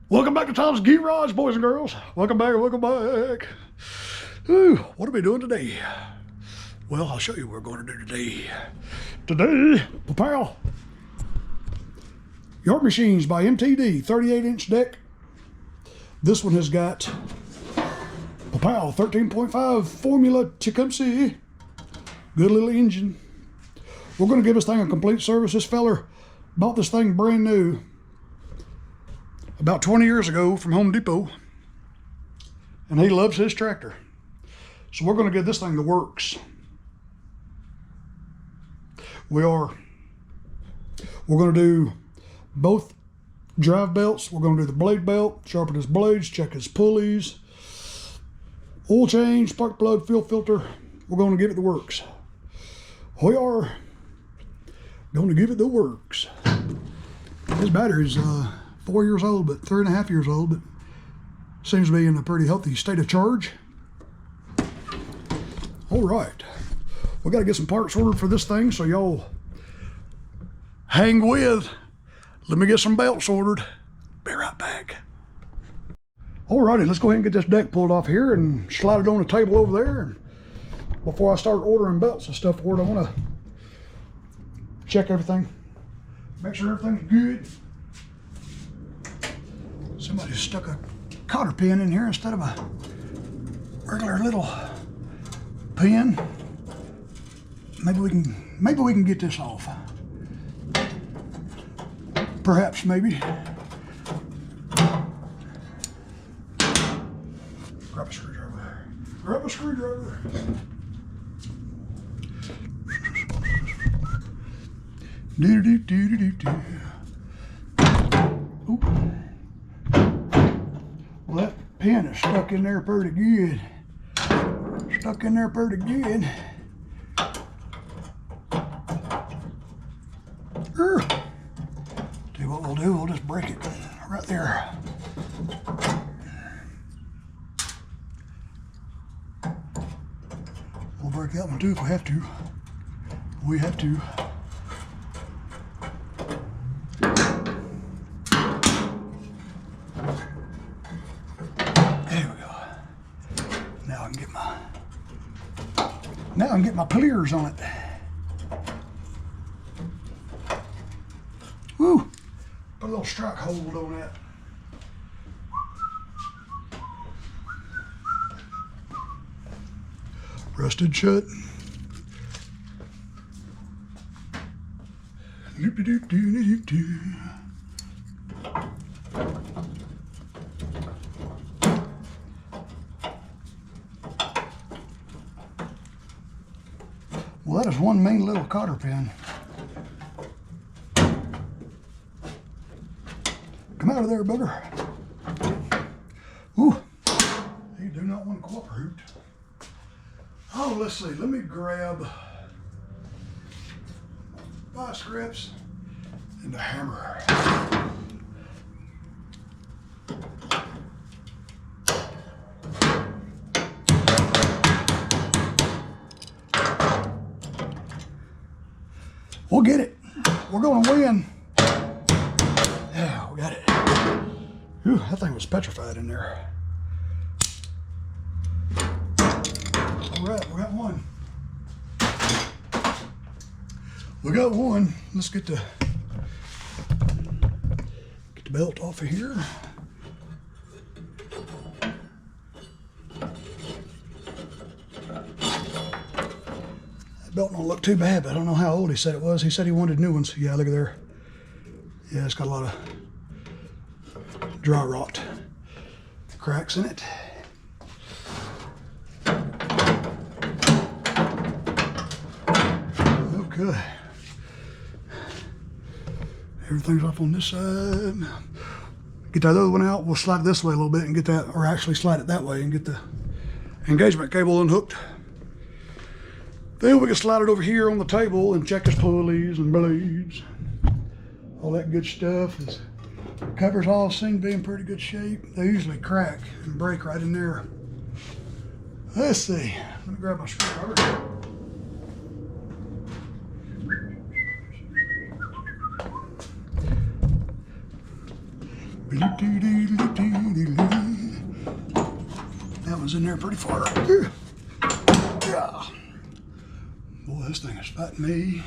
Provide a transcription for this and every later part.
Welcome back to Tom's Garage, boys and girls. Welcome back, welcome back. Ooh, what are we doing today? Well, I'll show you what we're going to do today. Today, pal, Yard Machines by MTD, 38-inch deck. This one has got pal 13.5 formula Tecumseh. Good little engine. We're going to give this thing a complete service. This feller bought this thing brand new about 20 years ago from Home Depot, and he loves his tractor. So we're going to give this thing the works. We're going to do both drive belts. We're going to do the blade belt, sharpen his blades, check his pulleys, oil change, spark plug, fuel filter. We're going to give it the works. We are going to give it the works. His battery's 4 years old, but 3.5 years old, but seems to be in a pretty healthy state of charge. All right, we got to get some parts ordered for this thing, so y'all hang with. Let me get some belts ordered. Be right back. All righty, let's go ahead and get this deck pulled off here and slide it on the table over there. And before I start ordering belts and stuff for it, I want to check everything, make sure everything's good. Somebody stuck a cotter pin in here instead of a regular little pin. Maybe we can get this off. Perhaps, maybe. Grab a screwdriver. Grab a screwdriver. Do do do do do do. Oop. Well, that pin is stuck in there pretty good. Stuck in there pretty good. See what we'll do, we'll just break it right there. We'll break that one too if we have to. We have to. Now I can get my Pulleys on it. Woo! Put a little strike hold on that. Rusted shut. Loop-de-doop-doo-doo-doo. Well, that is one mean little cotter pin. Come out of there, booger. Ooh, you do not want to cooperate. Oh, let's see. Let me grab vice grips and a hammer. We'll get it. We're going to win. Yeah, we got it. Whew, that thing was petrified in there. All right, we got one. We got one. Let's get the belt off of here. Belt don't look too bad, but I don't know how old he said it was. He said he wanted new ones. Yeah, look at there. Yeah, it's got a lot of dry rot cracks in it. Okay. Everything's off on this side. Get that other one out. We'll slide it this way a little bit and get that, or actually slide it that way and get the engagement cable unhooked. Then we can slide it over here on the table and check his pulleys and blades. All that good stuff. His covers all seem to be in pretty good shape. They usually crack and break right in there. Let's see. Let me grab my screwdriver. That one's in there pretty far. Yeah. Boy, this thing is fighting me.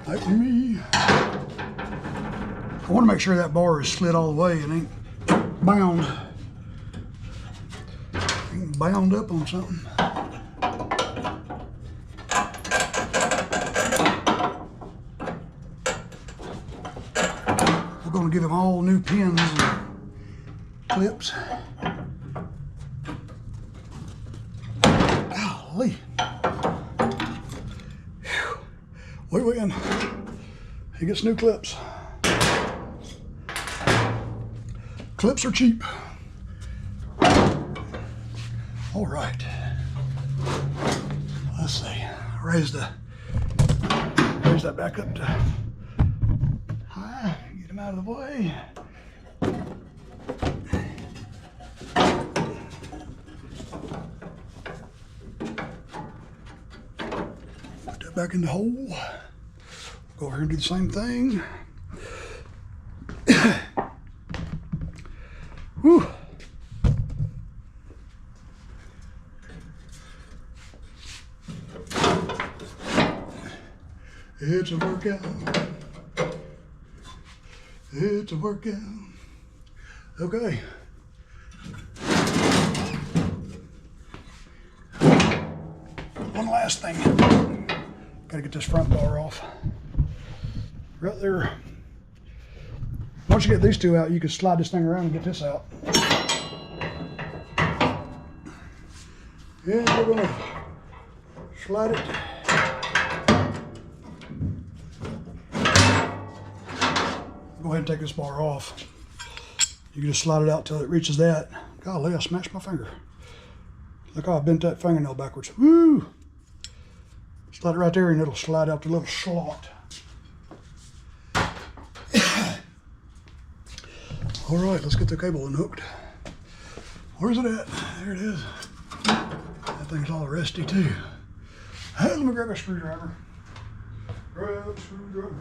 Fighting me. I want to make sure that bar is slid all the way and ain't bound. Ain't bound up on something. We're going to give him all new pins and clips. Golly. We win. He gets new clips. Clips are cheap. All right. Let's see. Raise that back up to high. Get him out of the way. Put that back in the hole. Go over here and do the same thing. Whew. It's a workout. It's a workout. Okay. One last thing. Gotta get this front bar off. Right there. Once you get these two out, you can slide this thing around and get this out. And we're gonna slide it. Go ahead and take this bar off. You can just slide it out till it reaches that. Golly, I smashed my finger. Look how I bent that fingernail backwards. Woo! Slide it right there and it'll slide out the little slot. All right, let's get the cable unhooked. Where's it at? There it is. That thing's all rusty too. Hey, let me grab a screwdriver. Grab a screwdriver.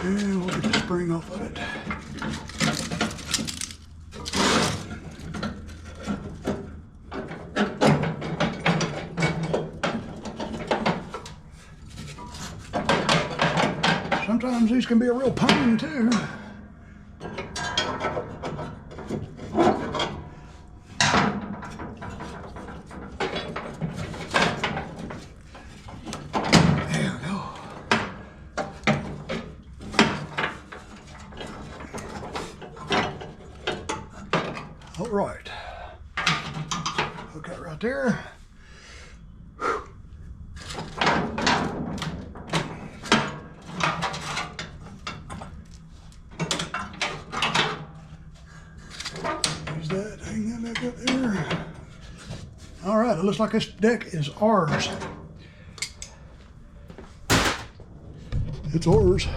And we'll get the spring off of it. Sometimes these can be a real pain too. All right, hook that right there. Use that, hang that back up there. All right, it looks like this deck is ours. It's ours.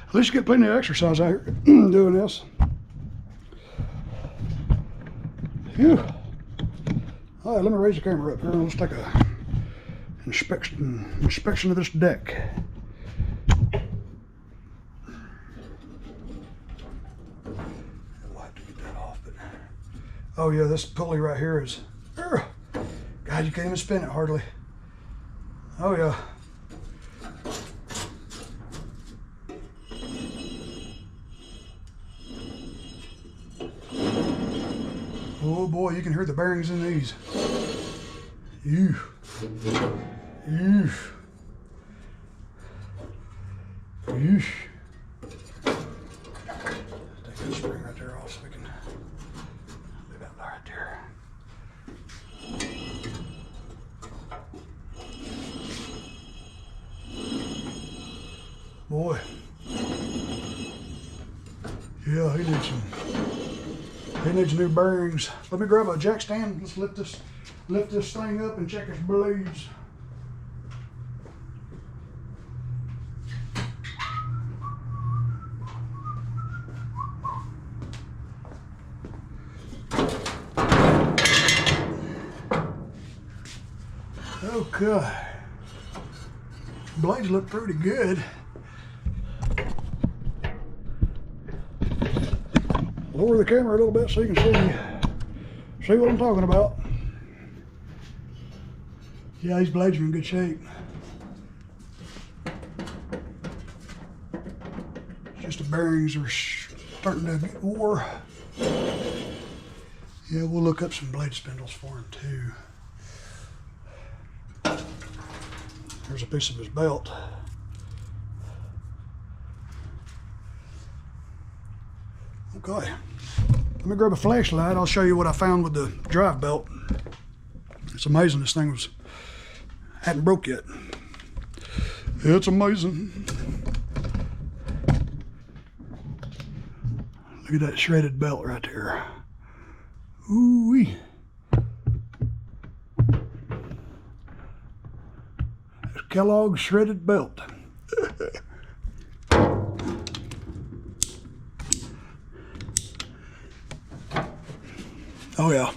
At least you get plenty of exercise out here doing this. Phew. All right, let me raise the camera up here and let's take a inspection of this deck. We'll have to get that off, but oh yeah, this pulley right here is, God, you can't even spin it hardly. Oh yeah. Oh boy, you can hear the bearings in these. Ew. Ew. Yeesh. Take that spring right there off so we can leave that right there. Boy. Yeah, he needs new bearings. Let me grab a jack stand. Let's lift this thing up and check its blades. Okay. Blades look pretty good. Lower the camera a little bit so you can see what I'm talking about. Yeah, these blades are in good shape. Just the bearings are starting to get wore. Yeah, we'll look up some blade spindles for him too. There's a piece of his belt. Okay, let me grab a flashlight. I'll show you what I found with the drive belt. It's amazing this thing hadn't broke yet. It's amazing. Look at that shredded belt right there. Ooh-wee. That's Kellogg's shredded belt. Oh yeah,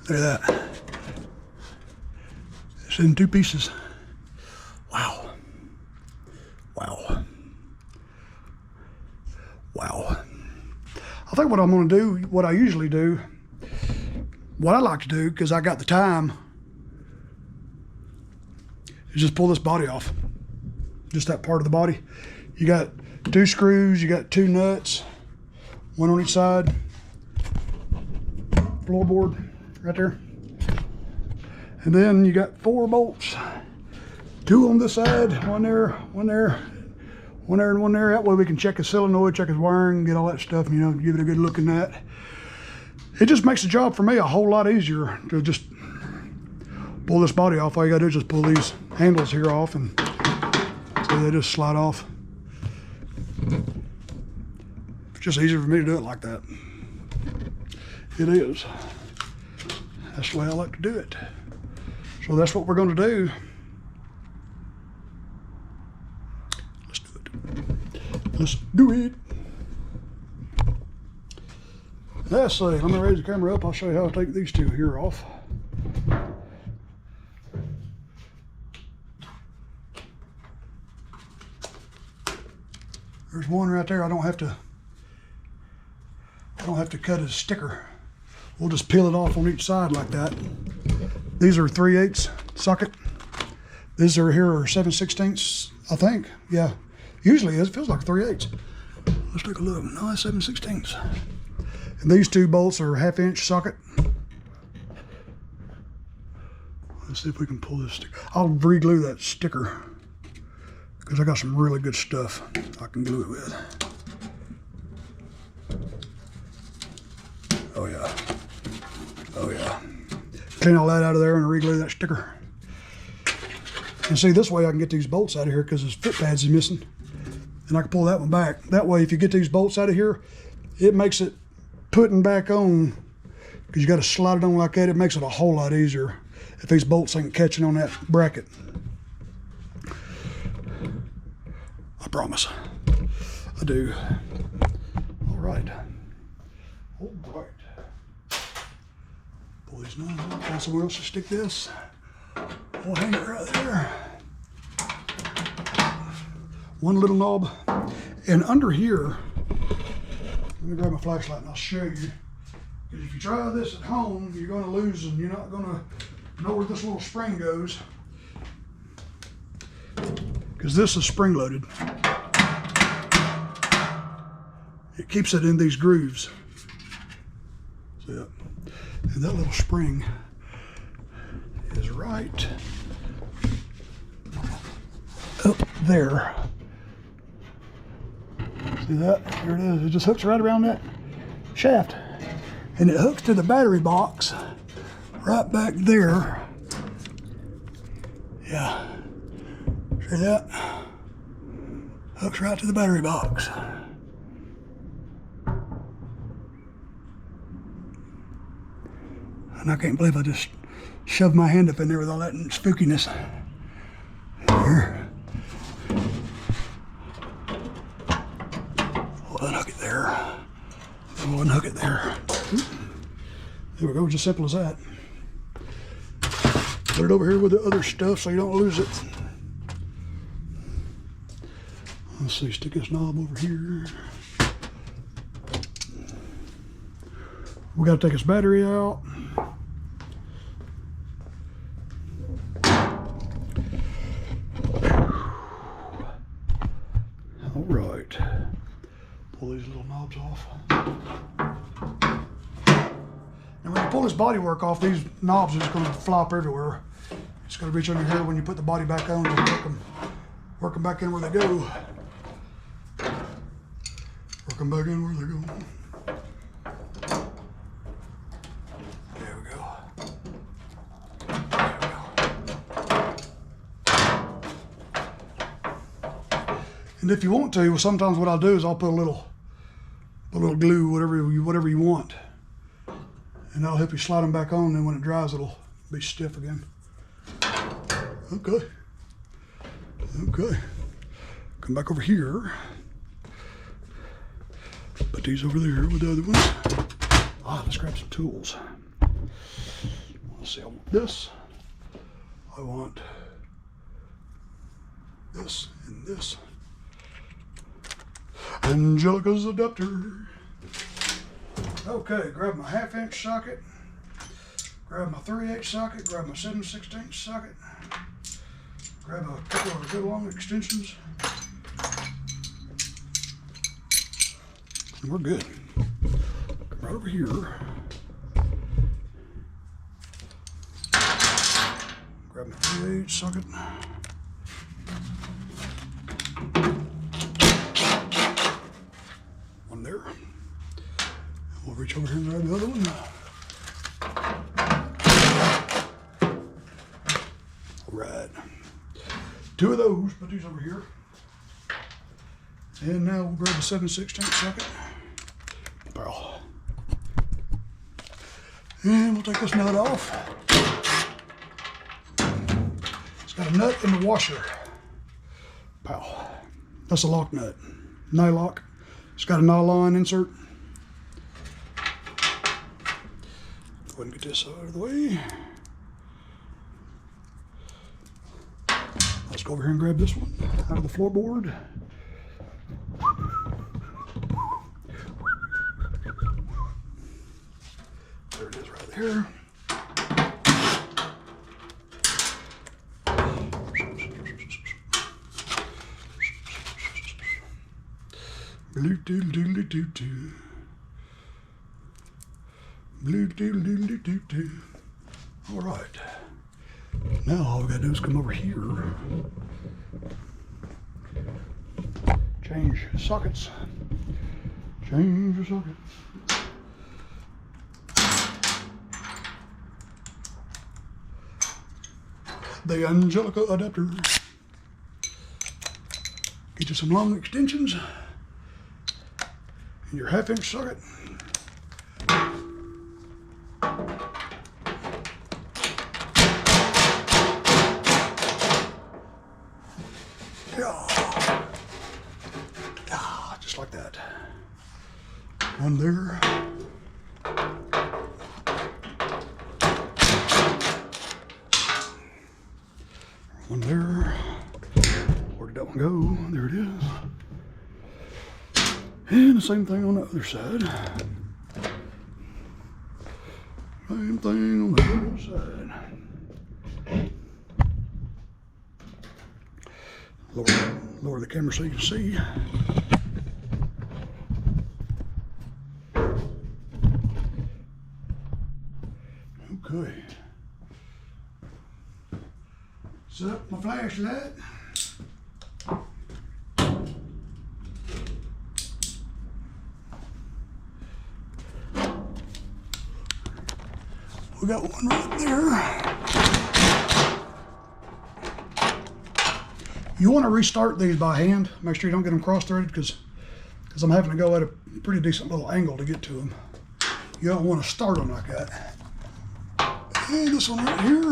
look at that. It's in two pieces. Wow. Wow. Wow. I think what I'm gonna do, what I usually do, what I like to do, because I got the time, is just pull this body off. Just that part of the body. You got 2 screws, you got 2 nuts, 1 on each side. Floorboard right there, and then you got 4 bolts, 2 on this side, one there, and one there. That way we can check his solenoid, check his wiring, get all that stuff, you know, give it a good look in that. It just makes the job for me a whole lot easier to just pull this body off. All you gotta do is just pull these handles here off, and so they just slide off. It's just easier for me to do it like that. It is. That's the way I like to do it. So that's what we're going to do. Let's do it. Let's do it. Let's see. Let me raise the camera up. I'll show you how to take these 2 here off. There's one right there. I don't have to cut a sticker. We'll just peel it off on each side like that. These are 3/8 socket. These are here are 7/16, I think. Yeah, usually it feels like 3/8. Let's take a look. No, it's 7/16. And these 2 bolts are 1/2 inch socket. Let's see if we can pull this sticker. I'll re-glue that sticker because I got some really good stuff I can glue it with. Oh yeah. Oh yeah. Clean all that out of there and re-glue that sticker. And see, this way I can get these bolts out of here because his foot pads is missing. And I can pull that one back. That way, if you get these bolts out of here, it makes it putting back on, because you got to slide it on like that. It makes it a whole lot easier if these bolts ain't catching on that bracket. I promise. I do. All right. All right. Pull these nuts out. Find somewhere else to stick this. We'll hang it right there. One little knob. And under here, let me grab my flashlight and I'll show you. Because if you try this at home, you're going to lose and you're not going to know where this little spring goes. Because this is spring loaded. It keeps it in these grooves. See that? And that little spring is right up there. See that? There it is. It just hooks right around that shaft. And it hooks to the battery box right back there. Yeah. See that? Hooks right to the battery box. And I can't believe I just shoved my hand up in there with all that spookiness. Here. We'll unhook it there. Then we'll unhook it there. There we go, just simple as that. Put it over here with the other stuff so you don't lose it. Let's see, stick this knob over here. We got to take this battery out. All right. Pull these little knobs off. And when you pull this bodywork off, these knobs are just going to flop everywhere. It's going to reach under here when you put the body back on and work them back in where they go. Work them back in where they go. There we go. There we go. And if you want to, well, sometimes what I'll do is I'll put a little glue, whatever you want. And that'll help you slide them back on, and when it dries, it'll be stiff again. Okay. Okay. Come back over here. Put these over there with the other ones. Let's grab some tools. Let's see, I want this. I want this and this. Angelica's adapter. Okay, grab my 1/2 inch socket, grab my 3/8 socket, grab my 7/16 socket, grab a couple of good long extensions, and we're good. Right over here, grab my 3/8 socket. One there. We'll reach over here and grab the other one. All right. 2 of those, put these over here. And now we'll grab the 7/16 socket. Pow. And we'll take this nut off. It's got a nut in the washer. Pow. That's a lock nut. Nylock. It's got a nylon insert. Go ahead and get this out of the way. Let's go over here and grab this one out of the floorboard. There it is right there. Blue doodle doodle doo doo. Blue doodle doodle doo doo. All right. Now all we gotta do is come over here. Change sockets. Change the sockets. The Angelica adapter. Get you some long extensions. And your 1/2 inch socket. Just like that. One there. One there. Where did that one go? There it is. And the same thing on the other side. Same thing on the other side. Lower the camera so you can see. Okay. Set up my flashlight. We got one right there. You want to restart these by hand. Make sure you don't get them cross-threaded because I'm having to go at a pretty decent little angle to get to them. You don't want to start them like that. And this one right here.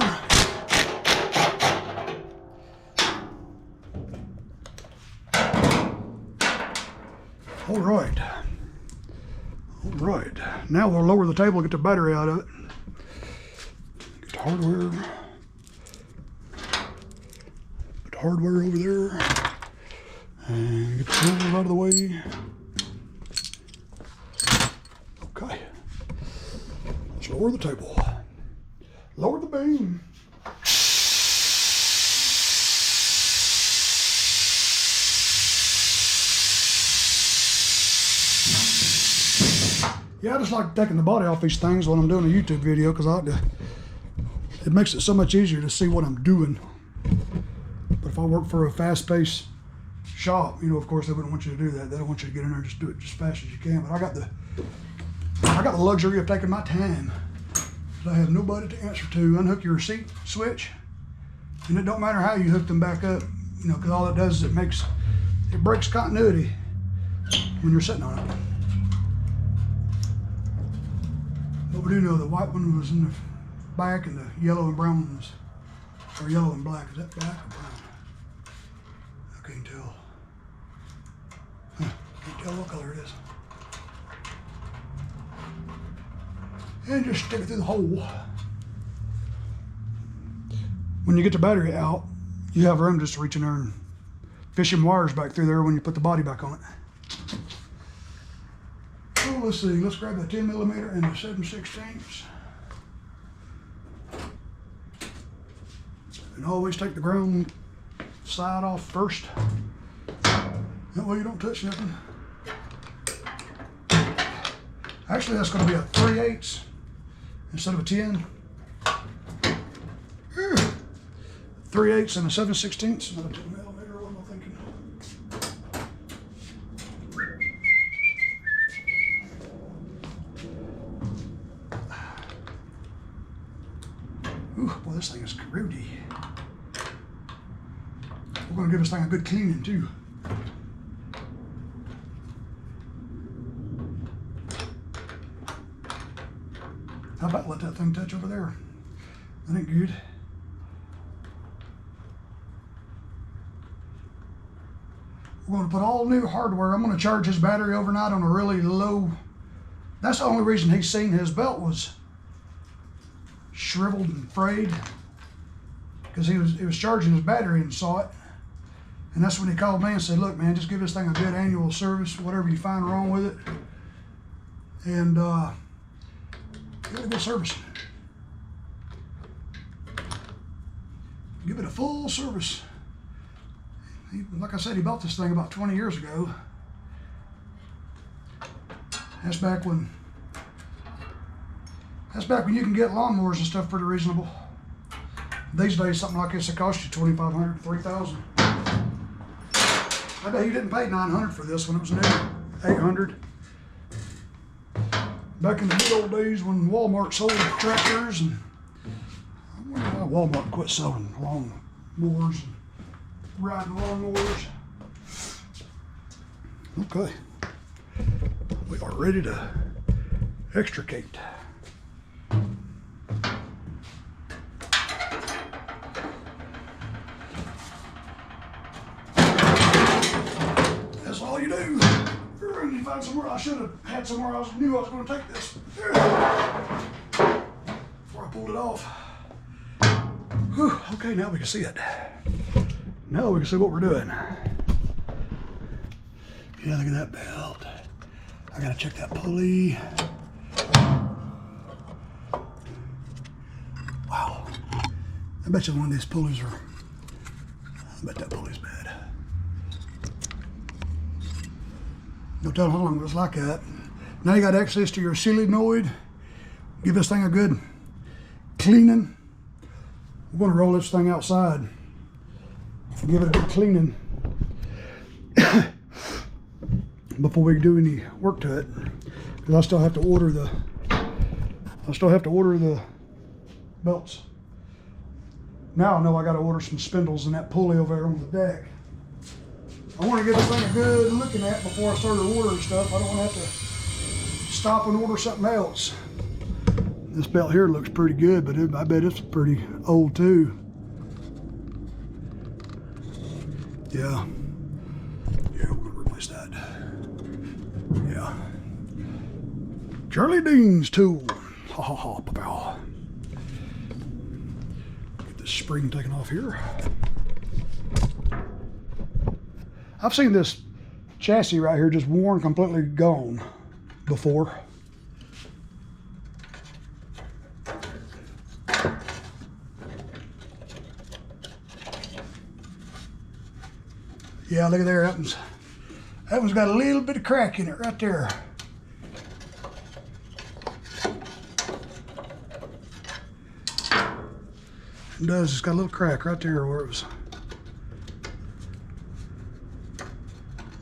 All right. All right. Now we'll lower the table, get the battery out of it. Get the hardware. Put the hardware over there. And get the tools out of the way. Okay. Let's lower the table. Lower the beam. Yeah, I just like taking the body off these things when I'm doing a YouTube video because I like to, it makes it so much easier to see what I'm doing. But if I work for a fast-paced shop, you know, of course they wouldn't want you to do that. They don't want you to get in there and just do it just as fast as you can. But I got the luxury of taking my time. I have nobody to answer to. Unhook your receipt switch, and it don't matter how you hook them back up, you know, because all it does is it breaks continuity when you're sitting on it. But we do know the white one was in the back and the yellow and brown one was, or yellow and black. Is that black or brown? I can't tell. Can't tell what color it is. And just stick it through the hole. When you get the battery out, you have room just to reach in there and fish some wires back through there when you put the body back on it. So let's see, let's grab the 10mm and the 7/16. And always take the ground side off first. That way you don't touch nothing. Actually, that's going to be a 3/8 instead of a 10. 3/8 and a 7/16. Not a 10mm, what am I thinking? Ooh, boy, this thing is grody. We're going to give this thing a good cleaning too. How about let that thing touch over there? That ain't good. We're going to put all new hardware. I'm going to charge his battery overnight on a really low. That's the only reason he's seen his belt was shriveled and frayed, because he was charging his battery and saw it. And that's when he called me and said, look, man, just give this thing a good annual service, whatever you find wrong with it. And get a good service. Give it a full service. Like I said, he bought this thing about 20 years ago. That's back when you can get lawnmowers and stuff pretty reasonable. These days, something like this will cost you $2,500, $3,000. I bet you didn't pay $900 for this when it was new, $800. Back in the good old days when Walmart sold tractors, and I wonder why Walmart quit selling lawn mowers and riding lawnmowers. Okay, we are ready to extricate. That's all you do. And you find somewhere, I should have had somewhere I knew I was going to take this before I pulled it off. Whew, okay, now we can see it. Now we can see what we're doing. Yeah, look at that belt. I gotta check that pulley. Wow. I bet you one of these pulleys are, I bet that pulley's bad. Don't tell how long it was like that. Now you got access to your solenoid. Give this thing a good cleaning. We're going to roll this thing outside. Give it a good cleaning before we do any work to it. Because I still have to order the belts. Now I know I got to order some spindles in that pulley over there on the deck. I want to get this thing a good looking at before I started ordering stuff. I don't want to have to stop and order something else. This belt here looks pretty good, but I bet it's pretty old too. Yeah. Yeah, we're gonna replace that. Yeah. Charlie Dean's tool. Ha ha ha, pow. Get this spring taken off here. I've seen this chassis right here just worn, completely gone before. Yeah, look at there, that one's got a little bit of crack in it right there. It does, it's got a little crack right there where it was.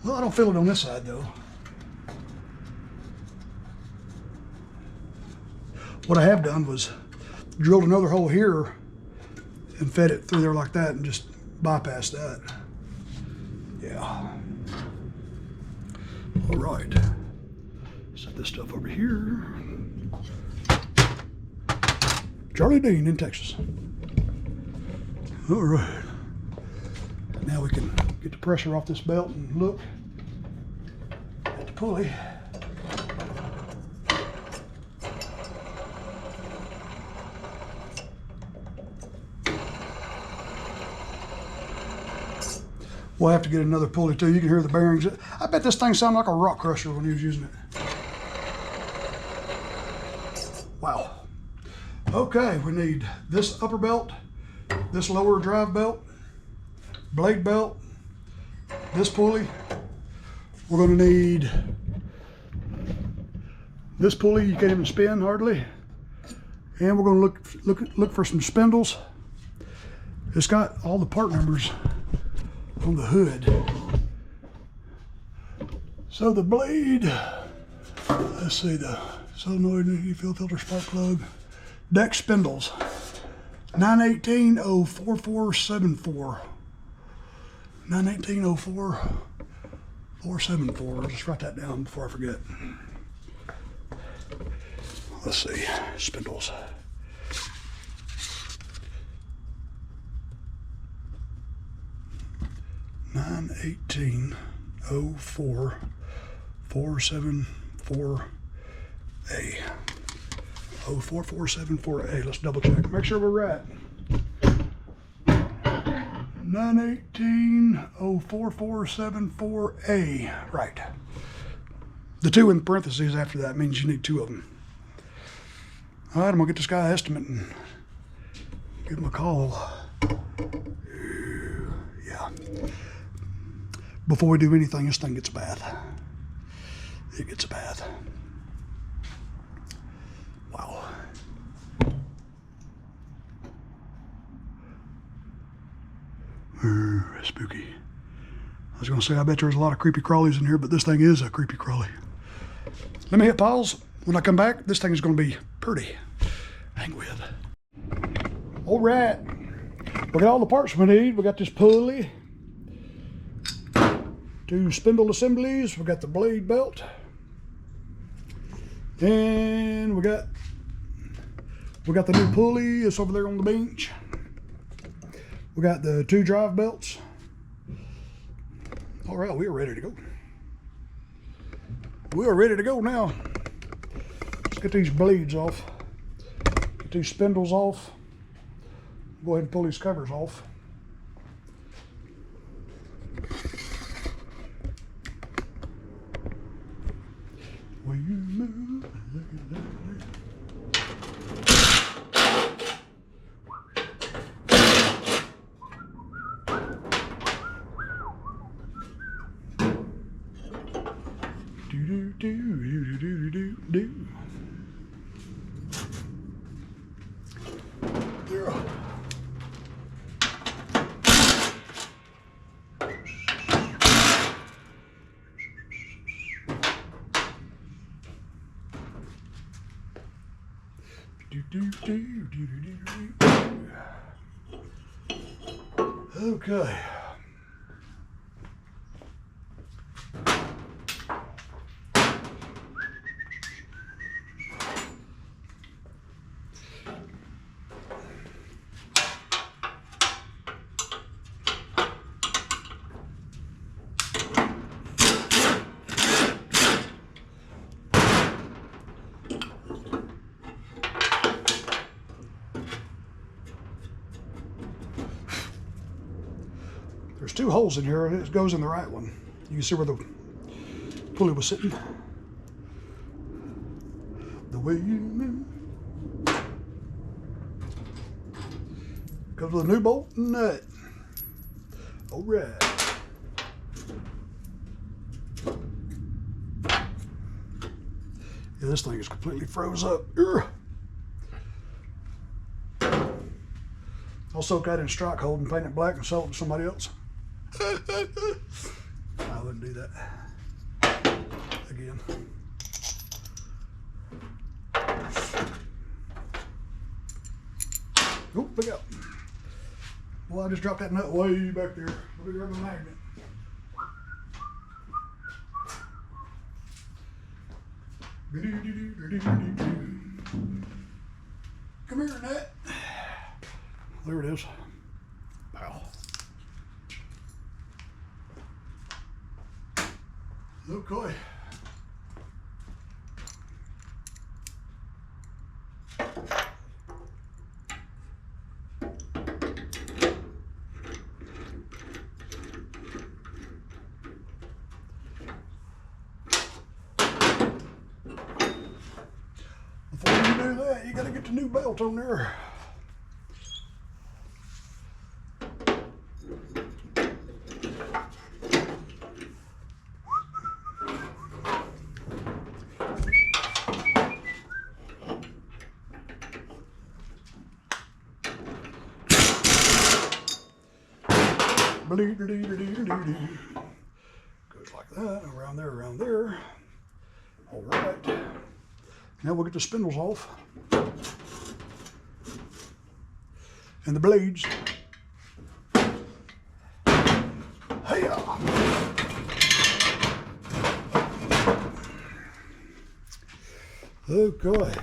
Well, I don't feel it on this side though. What I have done was drilled another hole here and fed it through there like that and just bypassed that. Yeah. All right. Set this stuff over here. Charlie Dean in Texas. All right. Now we can get the pressure off this belt and look at the pulley. We'll have to get another pulley too. You can hear the bearings. I bet this thing sounded like a rock crusher when he was using it. Wow. Okay, we need this upper belt, this lower drive belt, blade belt, this pulley. We're going to need this pulley. You can't even spin hardly. And we're going to look for some spindles. It's got all the part numbers on the hood. So the blade, let's see, the solenoid, fuel filter, spark plug, deck spindles, 918-04474. 918-04474. I'll just write that down before I forget. Let's see, spindles. Nine 18-04-474A. 04474A. Let's double check. Make sure we're right. 918-04474A. Right. The 2 in parentheses after that means you need 2 of them. All right, I'm gonna get this guy an estimate and give him a call. Yeah. Before we do anything, this thing gets a bath. It gets a bath. Wow. Spooky. I was gonna say, I bet there's a lot of creepy crawlies in here, but this thing is a creepy crawly. Let me hit pause. When I come back, this thing is gonna be pretty. Hang with. All right. We got all the parts we need. We got this pulley, 2 spindle assemblies. We got the blade belt, and we got the new pulley. It's over there on the bench. We got the 2 drive belts. All right, we are ready to go. We are ready to go now. Let's get these blades off. Get these spindles off. Go ahead and pull these covers off. Will you move? Look at that. Do do do do do do do. There. Do Okay. There's two holes in here, and it goes in the right one. You can see where the pulley was sitting. The way you move. Comes with a new bolt and nut. All right. Yeah, this thing is completely froze up. Urgh. I'll soak that in strike hold and paint it black and sell it to somebody else. I wouldn't do that again. Oh, look out. Well, I just dropped that nut way back there. Look at the magnet. Come here, nut. There it is. Pow. Okay. Before you do that, you gotta get the new belt on there. Goes like that, around there, around there. All right. Now we'll get the spindles off. And the blades. Hey-ya. Okay.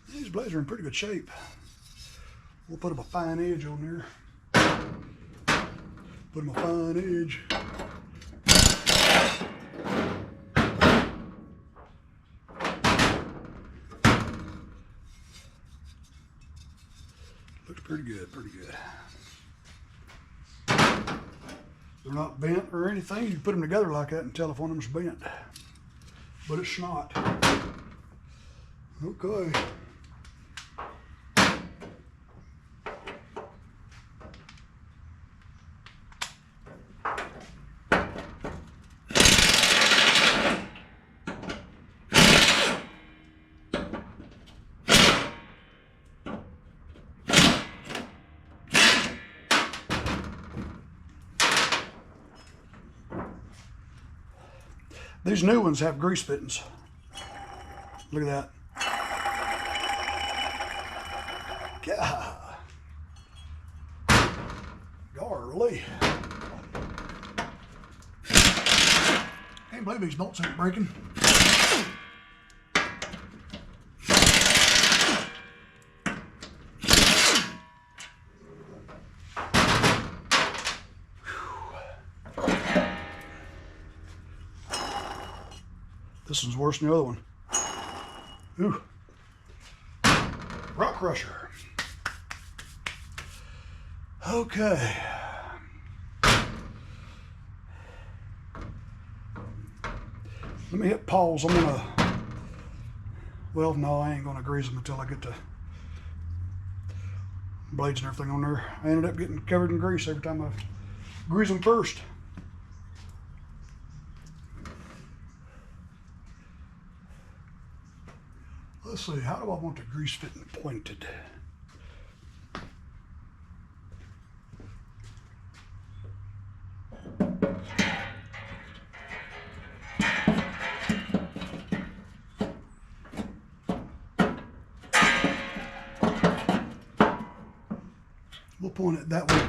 These blades are in pretty good shape. We'll put them a fine edge on there. Put them a fine edge. Looks pretty good, pretty good. They're not bent or anything. You can put them together like that and tell if one of them's bent. But it's not. Okay. These new ones have grease fittings. Look at that. Golly. Can't believe these bolts ain't breaking. This one's worse than the other one. Ooh. Rock crusher. Okay. Let me hit pause. I'm gonna, well, no, I ain't gonna grease them until I get the blades and everything on there. I ended up getting covered in grease every time I grease them first. let's see, how do I want the grease fitting pointed? We'll point it that way.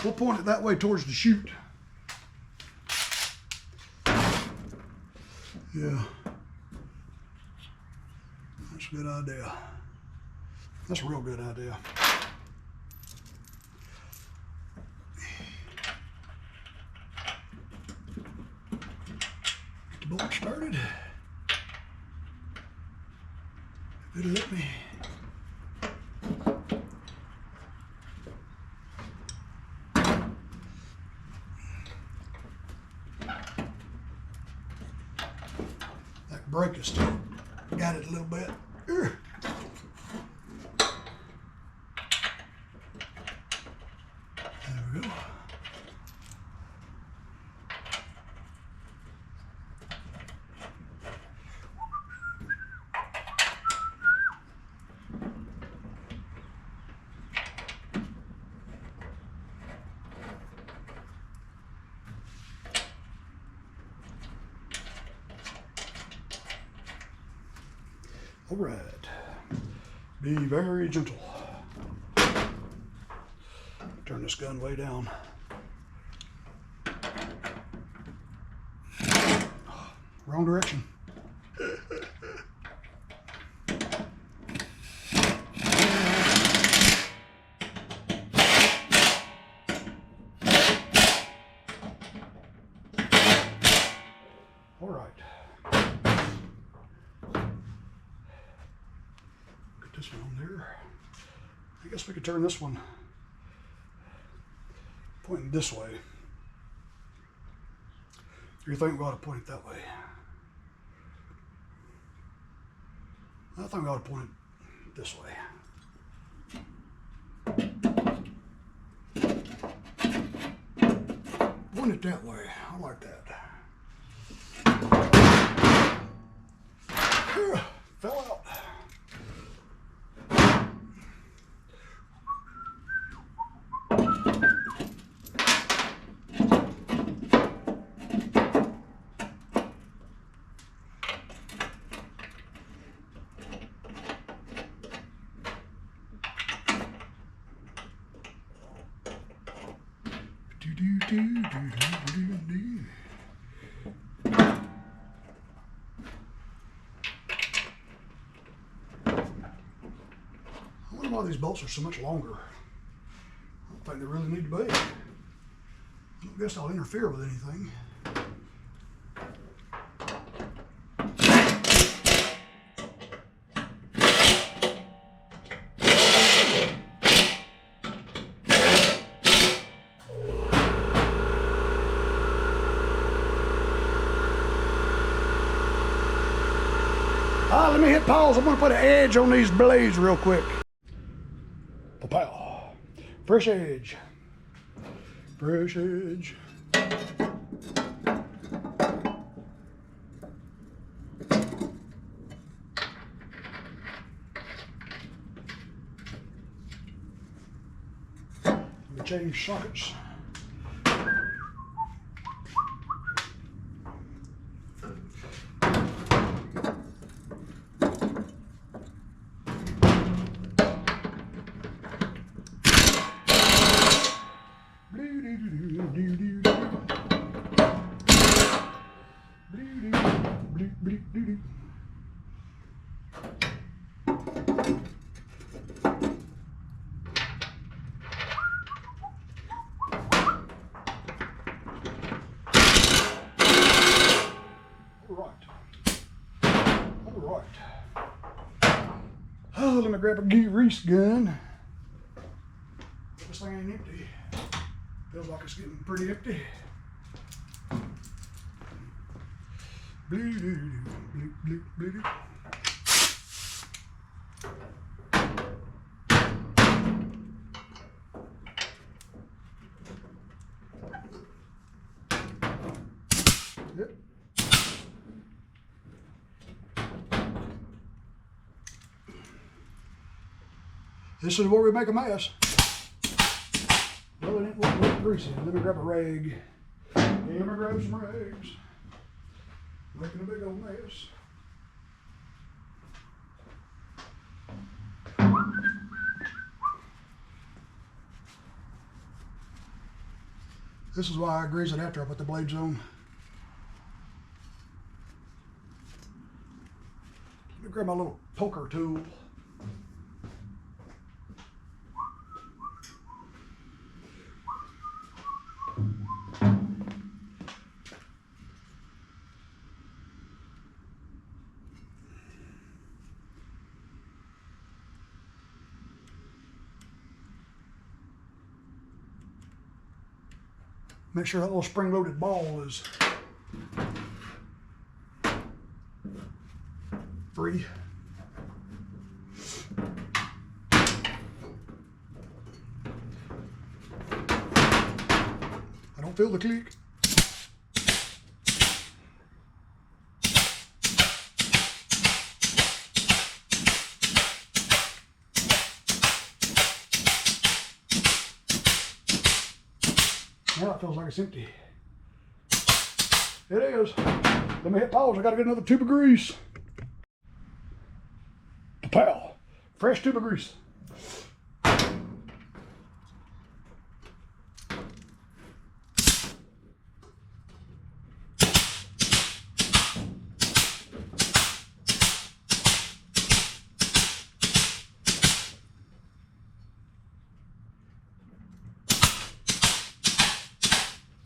We'll point it that way towards the chute. Yeah. That's a good idea. That's a real good idea. Get the bolt started. If it'll let me. That brake is still got it a little bit. There we go. All right, be very gentle. Turn this gun way down. Wrong direction. All right. Put this one on there. I guess we could turn this one pointing this way. You think we ought to point it that way? I think we ought to point it this way. Point it that way. I like that. Fell out. I wonder why these bolts are so much longer. I don't think they really need to be. I don't guess I'll interfere with anything. Let me hit pause. I'm going to put an edge on these blades real quick. Pow. Fresh edge. Fresh edge. Let me change sockets. Oh, let me grab a grease gun. This thing ain't empty. Feels like it's getting pretty empty. Yep. This is where we make a mess. Well, it ain't look greasy. Let me grab a rag. Let me grab some rags. Making a big old mess. This is why I grease it after I put the blades on. Let me grab my little poker tool. Make sure that little spring-loaded ball is free. I don't feel the click. Now it feels like it's empty. It is. Let me hit pause. I gotta get another tube of grease. Pow! Fresh tube of grease.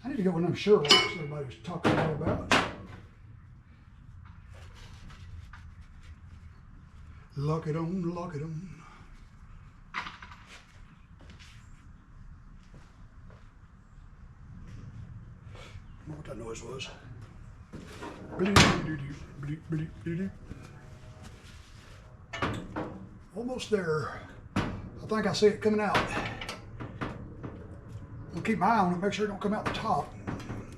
I need to get one of them Sherlocks everybody's talking about. Lock it on, lock it on. I don't know what that noise was. Almost there. I think I see it coming out. I'll keep my eye on it, make sure it don't come out the top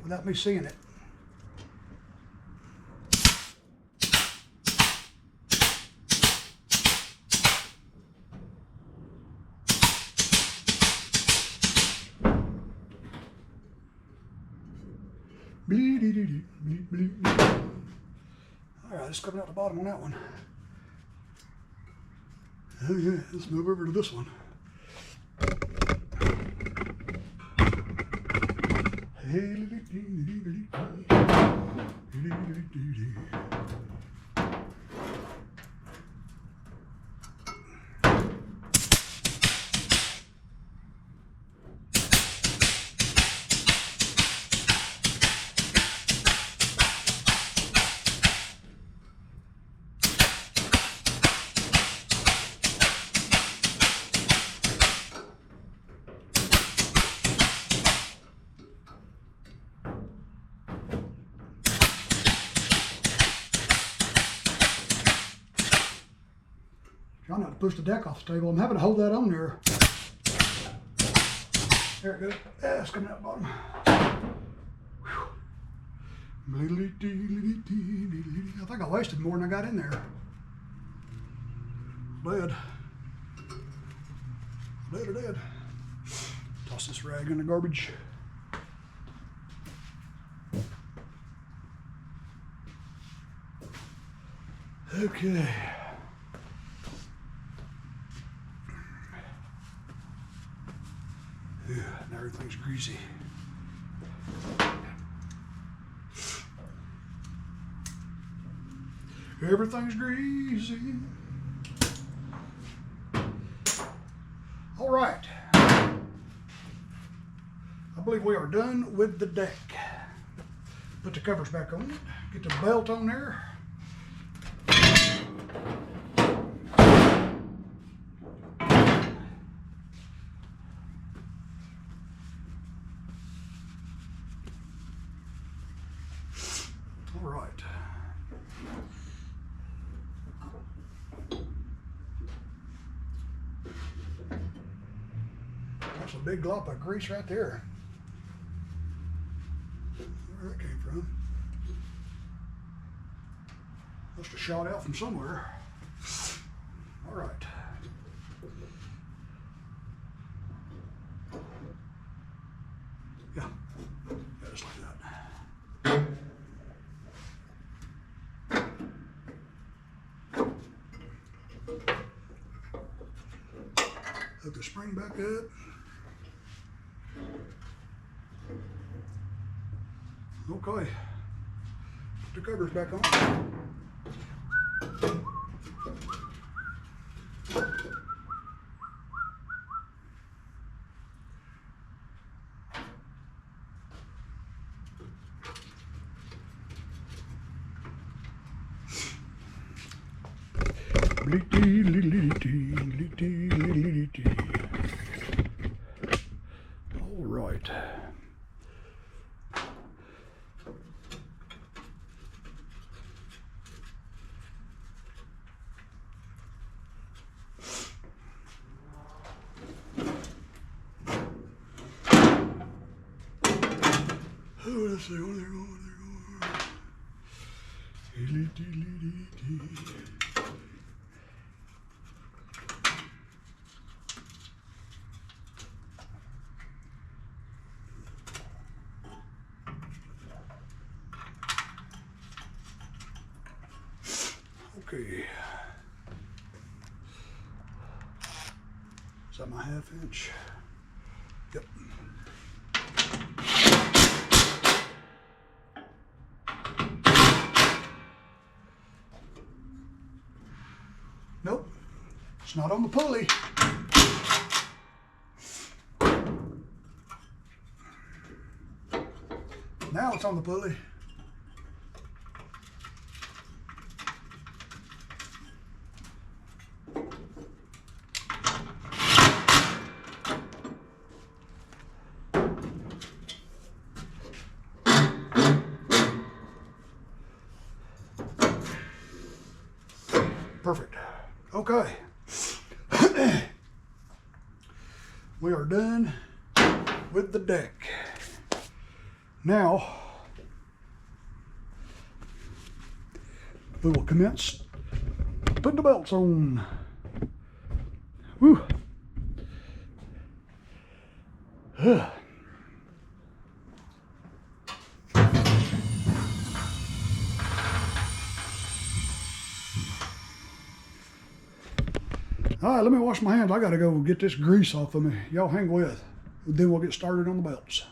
without me seeing it. All right, it's coming out the bottom on that one. Oh yeah, let's move over to this one. Trying not to push the deck off the table. I'm having to hold that on there. There it goes. Yeah, it's coming out the bottom. I think I wasted more than I got in there. Dead. Toss this rag in the garbage. Okay. Yeah, now everything's greasy. Everything's greasy. All right. I believe we are done with the deck. Put the covers back on it. Get the belt on there. All right. That's a big glop of grease right there. Where that came from. Must have shot out from somewhere. All right. Yeah, just like that. Hook the spring back up. Okay, put the covers back on. All right. Oh, let's see, there we go. Okay. Is that my 1/2 inch? Yep. Nope, it's not on the pulley. Now it's on the pulley. Perfect. Okay. We are done with the deck. Now, we will commence putting the belts on. Woo. All right, let me wash my hands. I gotta go get this grease off of me. Y'all hang with. Then we'll get started on the belts.